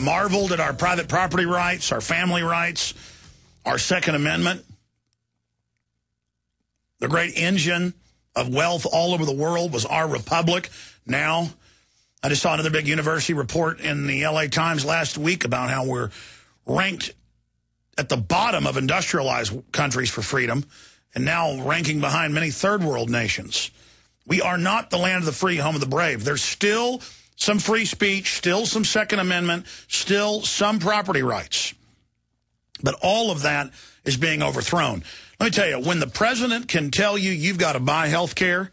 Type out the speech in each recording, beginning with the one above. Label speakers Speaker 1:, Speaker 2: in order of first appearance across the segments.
Speaker 1: marveled at our private property rights, our family rights, our Second Amendment, the great engine of wealth all over the world was our republic. Now, I just saw another big university report in the LA Times last week about how we're ranked at the bottom of industrialized countries for freedom and now ranking behind many third world nations. We are not the land of the free, home of the brave. There's still some free speech, still some Second Amendment, still some property rights. But all of that is being overthrown. Let me tell you, when the president can tell you you've got to buy health care,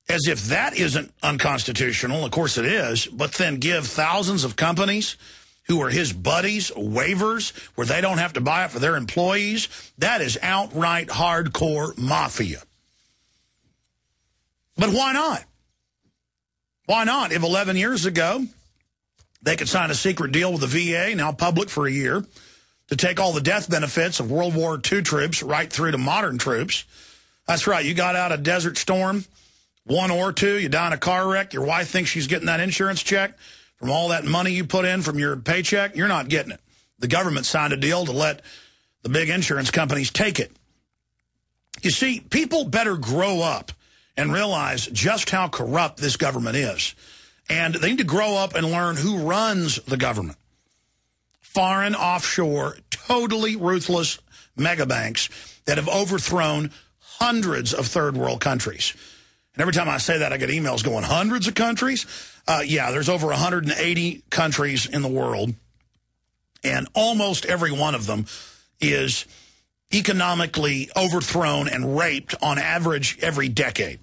Speaker 1: as if that isn't unconstitutional, of course it is, but then give thousands of companies who are his buddies waivers where they don't have to buy it for their employees, that is outright hardcore mafia. But why not? Why not? If 11 years ago they could sign a secret deal with the VA, now public for a year, to take all the death benefits of World War II troops right through to modern troops. That's right, you got out a Desert Storm, 1 or 2, you die in a car wreck, your wife thinks she's getting that insurance check from all that money you put in from your paycheck, you're not getting it. The government signed a deal to let the big insurance companies take it. You see, people better grow up and realize just how corrupt this government is. And they need to grow up and learn who runs the government. Foreign, offshore, totally ruthless mega banks that have overthrown hundreds of third world countries. And every time I say that, I get emails going, hundreds of countries? Yeah, there's over 180 countries in the world. And almost every one of them is economically overthrown and raped on average every decade.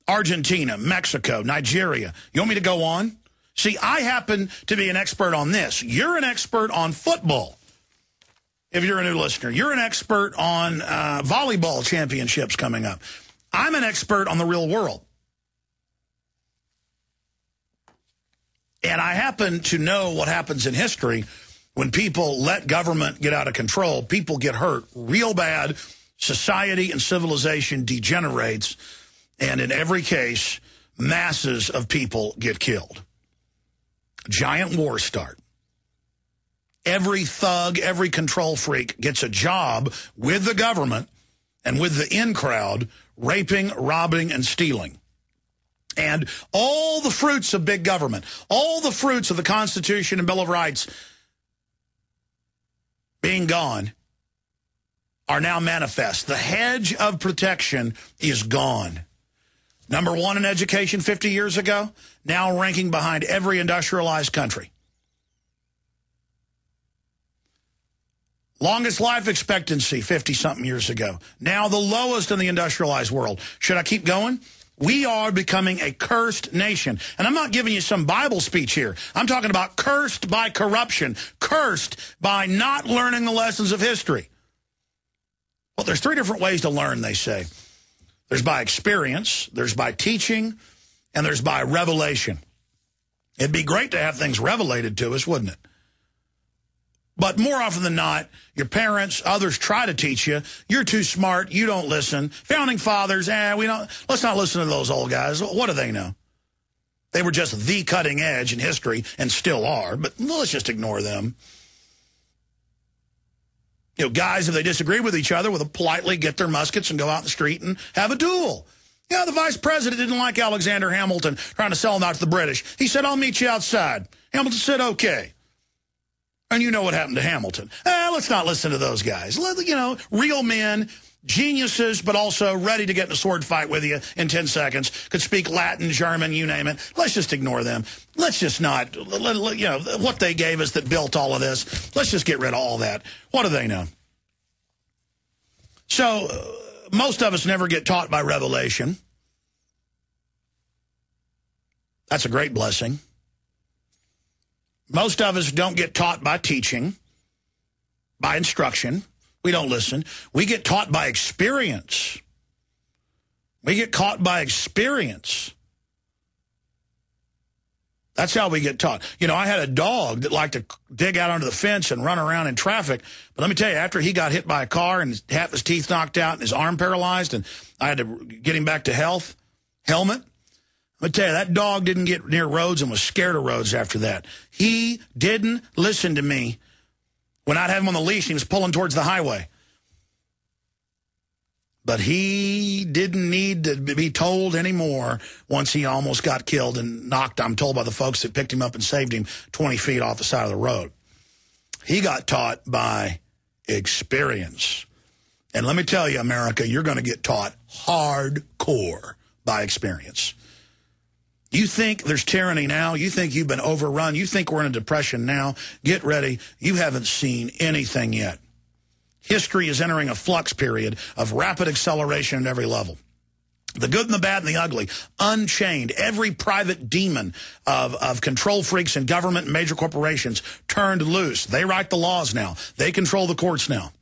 Speaker 1: Argentina, Mexico, Nigeria. You want me to go on? See, I happen to be an expert on this. You're an expert on football, if you're a new listener. You're an expert on volleyball championships coming up. I'm an expert on the real world. And I happen to know what happens in history when people let government get out of control. People get hurt real bad. Society and civilization degenerates. And in every case, masses of people get killed. Giant wars start. Every thug, every control freak gets a job with the government and with the in crowd, raping, robbing, and stealing. And all the fruits of big government, all the fruits of the Constitution and Bill of Rights being gone are now manifest. The hedge of protection is gone. Number 1 in education 50 years ago, now ranking behind every industrialized country. Longest life expectancy 50-something years ago. Now the lowest in the industrialized world. Should I keep going? We are becoming a cursed nation. And I'm not giving you some Bible speech here. I'm talking about cursed by corruption, cursed by not learning the lessons of history. Well, there's 3 different ways to learn, they say. There's by experience, there's by teaching, and there's by revelation. It'd be great to have things revelated to us, wouldn't it? But more often than not, your parents, others try to teach you. You're too smart. You don't listen. Founding fathers, let's not listen to those old guys. What do they know? They were just the cutting edge in history and still are, but let's just ignore them. You know, guys, if they disagree with each other, will politely get their muskets and go out in the street and have a duel. Yeah, the vice president didn't like Alexander Hamilton trying to sell him out to the British. He said, I'll meet you outside. Hamilton said, okay. And you know what happened to Hamilton. Let's not listen to those guys. You know, real men, geniuses, but also ready to get in a sword fight with you in 10 seconds, could speak Latin, German, you name it. Let's just ignore them. Let's just not, you know, what they gave us that built all of this, let's just get rid of all that. What do they know? So, most of us never get taught by revelation. That's a great blessing. Most of us don't get taught by teaching, by instruction. We don't listen. We get taught by experience. We get caught by experience. That's how we get taught. You know, I had a dog that liked to dig out under the fence and run around in traffic. But let me tell you, after he got hit by a car and half his teeth knocked out and his arm paralyzed, and I had to get him back to health, helmet, Let me tell you, that dog didn't get near roads and was scared of roads after that. He didn't listen to me when I'd have him on the leash and he was pulling towards the highway. But he didn't need to be told anymore once he almost got killed and knocked, I'm told by the folks that picked him up and saved him, 20 feet off the side of the road. He got taught by experience. And let me tell you, America, you're going to get taught hardcore by experience. You think there's tyranny now? You think you've been overrun? You think we're in a depression now? Get ready. You haven't seen anything yet. History is entering a flux period of rapid acceleration at every level. The good and the bad and the ugly, unchained. Every private demon of control freaks in government and major corporations turned loose. They write the laws now. They control the courts now.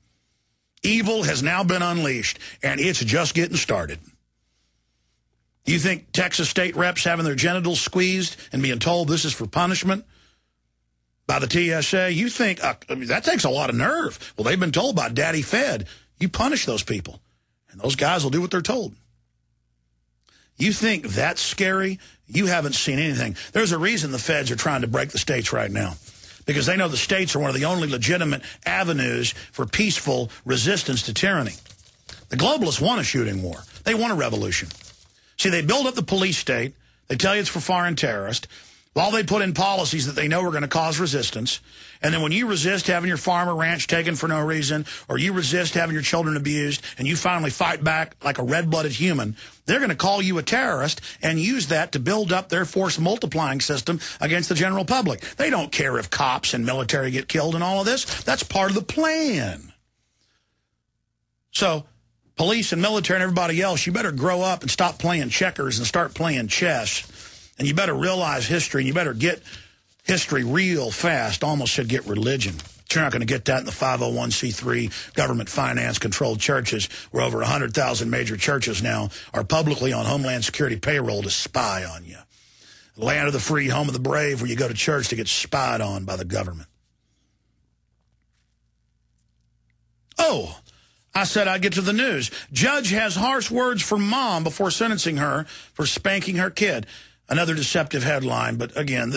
Speaker 1: Evil has now been unleashed, and it's just getting started. You think Texas state reps having their genitals squeezed and being told this is for punishment by the TSA? You think, that takes a lot of nerve. Well, they've been told by Daddy Fed, you punish those people, and those guys will do what they're told. You think that's scary? You haven't seen anything. There's a reason the feds are trying to break the states right now, because they know the states are one of the only legitimate avenues for peaceful resistance to tyranny. The globalists want a shooting war. They want a revolution. See, they build up the police state. They tell you it's for foreign terrorists, while they put in policies that they know are going to cause resistance. And then when you resist having your farm or ranch taken for no reason, or you resist having your children abused, and you finally fight back like a red-blooded human, they're going to call you a terrorist and use that to build up their force multiplying system against the general public. They don't care if cops and military get killed and all of this. That's part of the plan. So police and military and everybody else, you better grow up and stop playing checkers and start playing chess. And you better realize history, and you better get history real fast. Almost said get religion. But you're not going to get that in the 501c3 government finance controlled churches, where over 100,000 major churches now are publicly on Homeland Security payroll to spy on you. Land of the free, home of the brave, where you go to church to get spied on by the government. Oh, I said I'd get to the news. Judge has harsh words for mom before sentencing her for spanking her kid. Another deceptive headline, but again,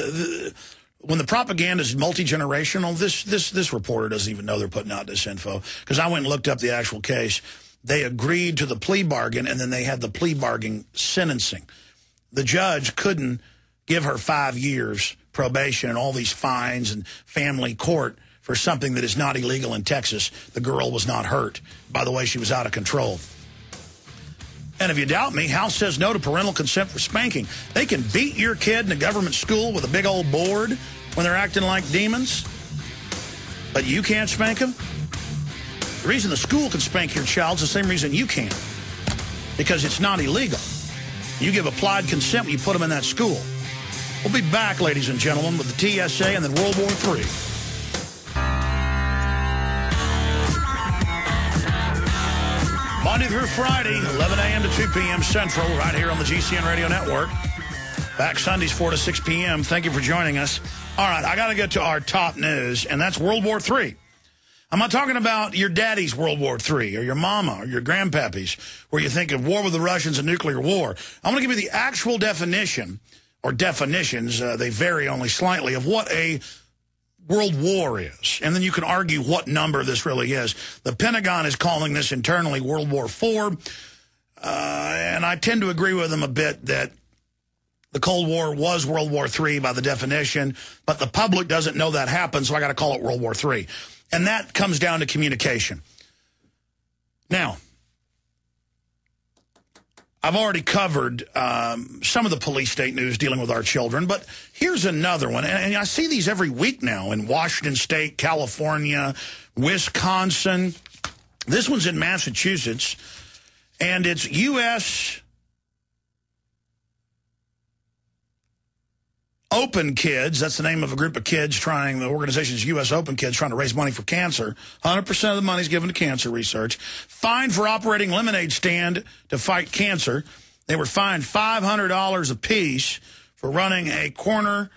Speaker 1: when the propaganda is multi-generational, this reporter doesn't even know they're putting out this info, because I went and looked up the actual case. They agreed to the plea bargain, and then they had the plea bargain sentencing. The judge couldn't give her 5 years probation and all these fines and family court for something that is not illegal in Texas. The girl was not hurt. By the way, she was out of control. And if you doubt me, House says no to parental consent for spanking. They can beat your kid in a government school with a big old board when they're acting like demons, but you can't spank them? The reason the school can spank your child is the same reason you can, because it's not illegal. You give applied consent when you put them in that school. We'll be back, ladies and gentlemen, with the TSA and then World War III. Monday through Friday, 11 a.m. to 2 p.m. Central, right here on the GCN Radio Network. Back Sundays, 4 to 6 p.m. Thank you for joining us. All right, I got to get to our top news, and that's World War III. I'm not talking about your daddy's World War III or your mama or your grandpappy's, where you think of war with the Russians and nuclear war. I'm going to give you the actual definition, or definitions, they vary only slightly, of what a world war is. And then you can argue what number this really is. The Pentagon is calling this internally World War IV. And I tend to agree with them a bit that the Cold War was World War III by the definition, but the public doesn't know that happened, so I got to call it World War III. And that comes down to communication. Now, I've already covered some of the police state news dealing with our children, but here's another one. And I see these every week now in Washington State, California, Wisconsin. This one's in Massachusetts, and it's U.S. Open Kids. That's the name of a group of kids the organization's U.S. Open Kids, trying to raise money for cancer. 100% of the money is given to cancer research. Fined for operating lemonade stand to fight cancer. They were fined $500 apiece for running a corner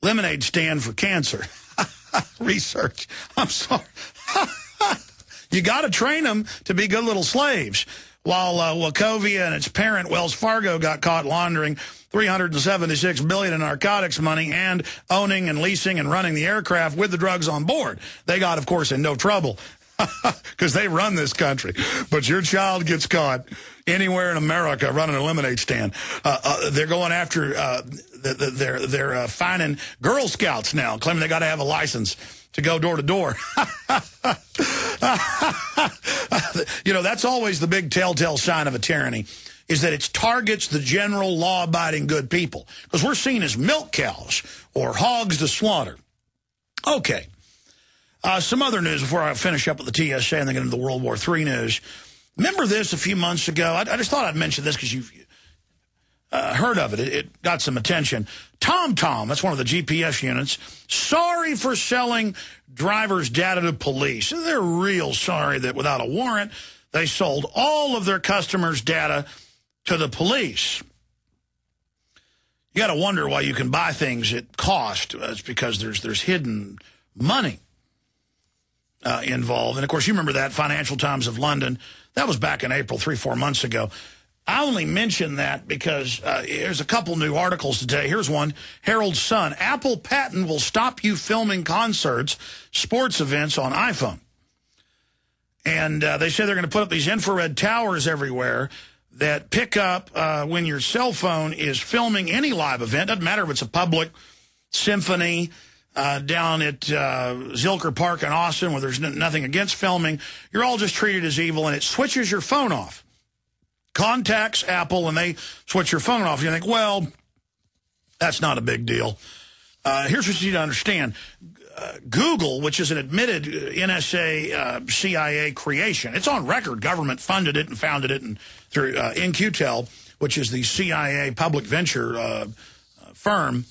Speaker 1: lemonade stand for cancer. Research. I'm sorry. You got to train them to be good little slaves. while Wachovia and its parent Wells Fargo got caught laundering $376 billion in narcotics money and owning and leasing and running the aircraft with the drugs on board. They got, of course, in no trouble because they run this country. But your child gets caught anywhere in America running a lemonade stand. They're going after, they're fining Girl Scouts now, claiming they got to have a license to go door to door. You know, that's always the big telltale sign of a tyranny, is that it targets the general law-abiding good people, because we're seen as milk cows or hogs to slaughter. Okay. Some other news before I finish up with the TSA and then get into the World War III news. Remember this a few months ago? I just thought I'd mention this because you've heard of it. It got some attention. TomTom, that's one of the GPS units, sorry for selling drivers' data to police. They're real sorry that without a warrant, they sold all of their customers' data to the police. You got to wonder why you can buy things at cost. It's because there's hidden money involved. And, of course, you remember that, Financial Times of London. That was back in April, 3-4 months ago. I only mention that because there's a couple new articles today. Here's one, Herald Sun. Apple patent will stop you filming concerts, sports events on iPhone. And they say they're going to put up these infrared towers everywhere that pick up when your cell phone is filming any live event. Doesn't matter if it's a public symphony down at Zilker Park in Austin where there's nothing against filming. You're all just treated as evil, and it switches your phone off. Contacts Apple, and they switch your phone off. You think, well, that's not a big deal. Here's what you need to understand. Google, which is an admitted NSA, CIA creation, it's on record. Government funded it and founded it and through InQtel, which is the CIA public venture firm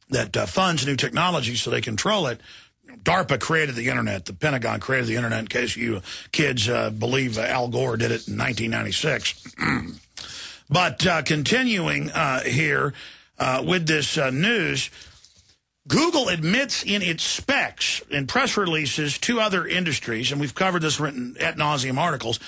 Speaker 1: that funds new technology so they control it. DARPA created the Internet. The Pentagon created the Internet, in case you kids believe Al Gore did it in 1996. But continuing here with this news, Google admits in its specs, in press releases to other industries, and we've covered this written ad nauseum articles,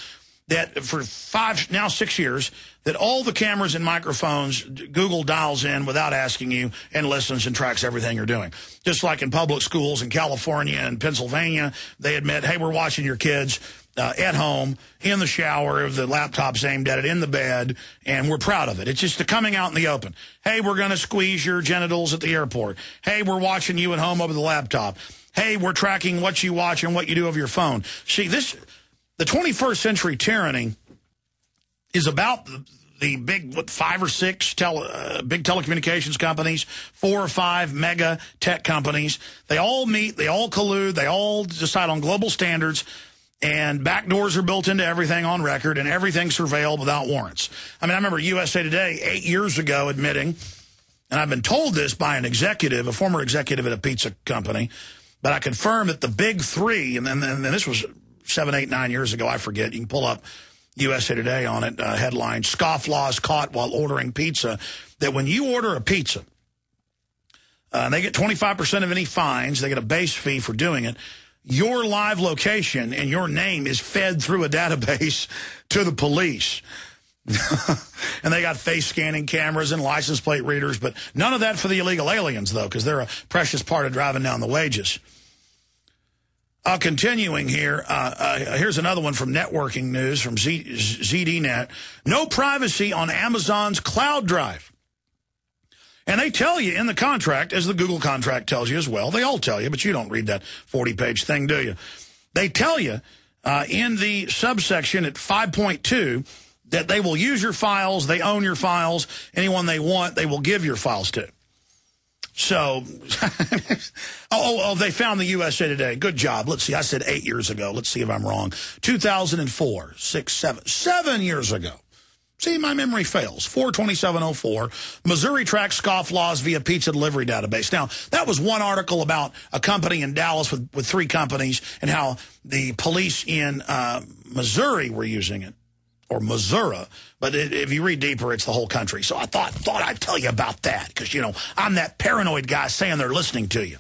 Speaker 1: that for 6 years, that all the cameras and microphones Google dials in without asking you and listens and tracks everything you're doing. Just like in public schools in California and Pennsylvania, they admit, hey, we're watching your kids at home, in the shower, the laptop's aimed at it, in the bed, and we're proud of it. It's just the coming out in the open. Hey, we're going to squeeze your genitals at the airport. Hey, we're watching you at home over the laptop. Hey, we're tracking what you watch and what you do over your phone. See, the 21st century tyranny is about the big, 5 or 6 big telecommunications companies, 4 or 5 mega tech companies. They all meet, they all collude, they all decide on global standards, and backdoors are built into everything on record, and everything's surveilled without warrants. I mean, I remember USA Today 8 years ago admitting, and I've been told this by an executive, a former executive at a pizza company, but I confirm that the big 3, and then this was 7, 8, 9 years ago, I forget. You can pull up USA Today on it, headline, scofflaws caught while ordering pizza, that when you order a pizza, they get 25% of any fines, they get a base fee for doing it, your live location and your name is fed through a database to the police. And they got face scanning cameras and license plate readers, but none of that for the illegal aliens, though, because they're a precious part of driving down the wages. Continuing here, here's another one from networking news from ZDNet. No privacy on Amazon's cloud drive. And they tell you in the contract, as the Google contract tells you as well, they all tell you, but you don't read that 40-page thing, do you? They tell you in the subsection at 5.2 that they will use your files, they own your files, anyone they want, they will give your files to. So, they found the USA Today. Good job. Let's see. I said 8 years ago. Let's see if I'm wrong. 2004, 6, 7 years ago. See, my memory fails. 4/27/04. Missouri tracks scofflaws via pizza delivery database. Now, that was one article about a company in Dallas with 3 companies and how the police in Missouri were using it. Or Missouri, but if you read deeper, it's the whole country. So I thought I'd tell you about that because, you know, I'm that paranoid guy saying they're listening to you.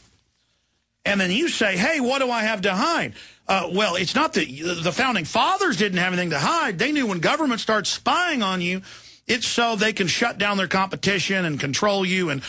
Speaker 1: And then you say, hey, what do I have to hide? Well, it's not that the Founding Fathers didn't have anything to hide. They knew when government starts spying on you, it's so they can shut down their competition and control you and